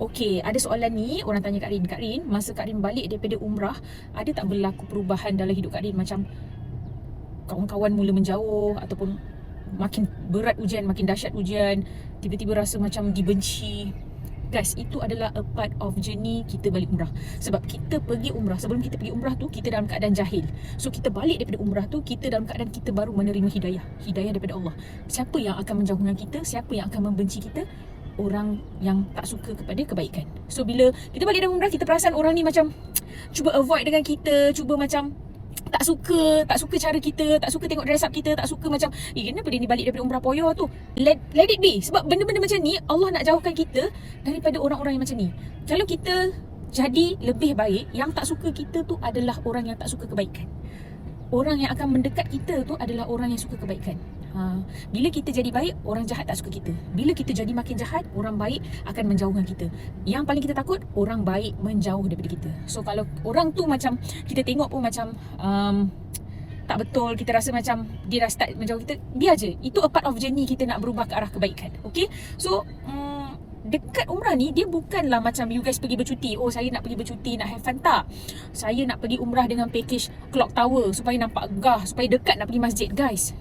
Okey, ada soalan ni, orang tanya Kak Rin. Kak Rin, masa Kak Rin balik daripada umrah, ada tak berlaku perubahan dalam hidup Kak Rin? Macam kawan-kawan mula menjauh, ataupun makin berat ujian, makin dahsyat ujian, tiba-tiba rasa macam dibenci. Guys, itu adalah a part of journey kita balik umrah. Sebab kita pergi umrah, sebelum kita pergi umrah tu, kita dalam keadaan jahil. So kita balik daripada umrah tu, kita dalam keadaan kita baru menerima hidayah. Hidayah daripada Allah. Siapa yang akan menjauhkan kita? Siapa yang akan membenci kita? Orang yang tak suka kepada kebaikan. So bila kita balik dari umrah, kita perasan orang ni macam cuba avoid dengan kita, cuba macam tak suka cara kita, tak suka tengok dress up kita, tak suka macam kenapa dia ni balik daripada umrah poyo tu. Let it be. Sebab benda-benda macam ni Allah nak jauhkan kita daripada orang-orang yang macam ni. Kalau kita jadi lebih baik, yang tak suka kita tu adalah orang yang tak suka kebaikan. Orang yang akan mendekat kita tu adalah orang yang suka kebaikan. Bila kita jadi baik, orang jahat tak suka kita. Bila kita jadi makin jahat, orang baik akan menjauhkan kita. Yang paling kita takut, orang baik menjauh daripada kita. So kalau orang tu macam kita tengok pun macam tak betul, kita rasa macam dia dah start menjauh kita, biar je. Itu a part of journey kita nak berubah ke arah kebaikan. Okay, so dekat umrah ni, dia bukanlah macam you guys pergi bercuti. Oh, saya nak pergi bercuti, nak have fun. Tak. Saya nak pergi umrah dengan package Clock Tower supaya nampak gah, supaya dekat nak pergi masjid. Guys,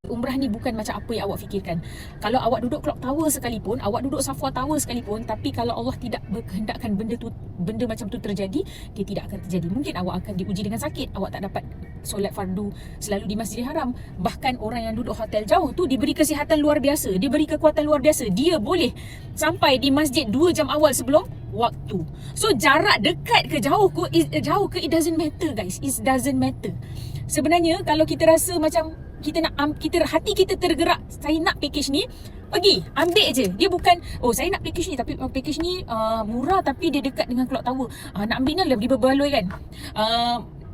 umrah ni bukan macam apa yang awak fikirkan. Kalau awak duduk Clock Tower sekalipun, awak duduk Safwa Tower sekalipun, tapi kalau Allah tidak berkehendakkan benda macam tu terjadi, dia tidak akan terjadi. Mungkin awak akan diuji dengan sakit, awak tak dapat solat fardu selalu di Masjidil Haram. Bahkan orang yang duduk hotel jauh tu diberi kesihatan luar biasa, diberi kekuatan luar biasa. Dia boleh sampai di masjid 2 jam awal sebelum waktu. So jarak dekat ke jauh ke, it doesn't matter guys. It doesn't matter. Sebenarnya kalau kita rasa macam hati kita tergerak, saya nak package ni, pergi, ambil je. Dia bukan, oh saya nak package ni, tapi package ni murah tapi dia dekat dengan Clock Tower. Nak ambil ni lebih berbaloi kan.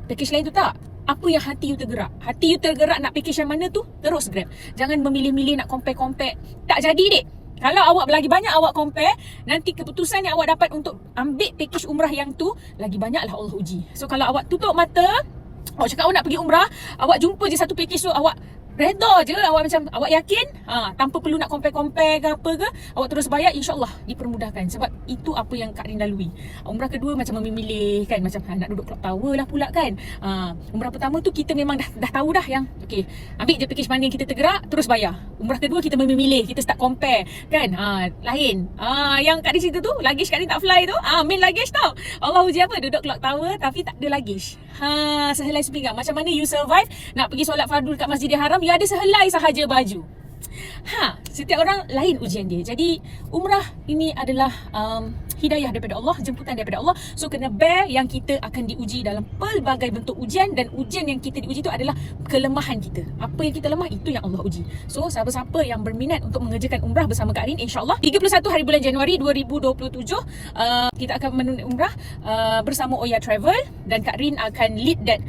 Package lain tu tak. Apa yang hati you tergerak? Hati you tergerak nak package yang mana tu, terus grab. Jangan memilih-milih nak compare. Tak jadi dek. Kalau awak lagi banyak awak compare, nanti keputusan yang awak dapat untuk ambil package umrah yang tu, lagi banyaklah Allah uji. So kalau awak tutup mata, awak cakap awak nak pergi umrah, awak jumpa je satu package tu, awak redha je, awak macam, awak yakin, tanpa perlu nak compare ke apa ke, awak terus bayar, insyaAllah dipermudahkan. Sebab itu apa yang Kak Rin lalui. Umrah kedua macam memilih kan, macam nak duduk Clock Tower lah pula kan. Umrah pertama tu kita memang dah tahu dah yang okay, ambil je package mana yang kita tergerak, terus bayar. Umrah kedua kita memilih, kita start compare kan. Lain. Yang Kak Rin cerita tu, luggage Kak Rin tak fly tu, main luggage tau. Allah uji apa, duduk Clock Tower tapi tak ada luggage. Sehelai sepinggang. Macam mana you survive nak pergi solat fardu kat Masjidil Haram, you ada sehelai sahaja baju. Setiap orang lain ujian dia. Jadi umrah ini adalah hidayah daripada Allah, jemputan daripada Allah. So kena bear yang kita akan diuji dalam pelbagai bentuk ujian, dan ujian yang kita diuji itu adalah kelemahan kita. Apa yang kita lemah, itu yang Allah uji. So siapa-siapa yang berminat untuk mengerjakan umrah bersama Kak Rin, insyaAllah 31 hari bulan Januari 2027 kita akan menunaikan umrah bersama Oya Travel, dan Kak Rin akan lead that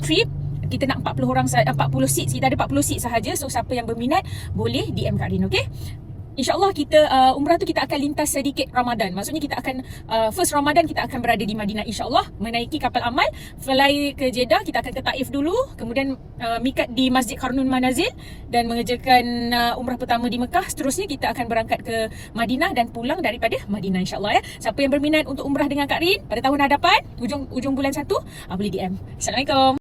trip. Kita nak 40 seat, kita ada 40 seat sahaja. So siapa yang berminat boleh DM Kak Rin, okay? InsyaAllah kita umrah tu kita akan lintas sedikit Ramadan. Maksudnya kita akan first Ramadan kita akan berada di Madinah, insyaAllah menaiki kapal amal, fly ke Jeddah, kita akan ke Taif dulu, kemudian mikat di Masjid Qarnun Manazil dan mengerjakan umrah pertama di Mekah. Seterusnya kita akan berangkat ke Madinah dan pulang daripada Madinah, insyaAllah ya. Siapa yang berminat untuk umrah dengan Kak Rin pada tahun hadapan, ujung bulan 1, boleh DM. Assalamualaikum.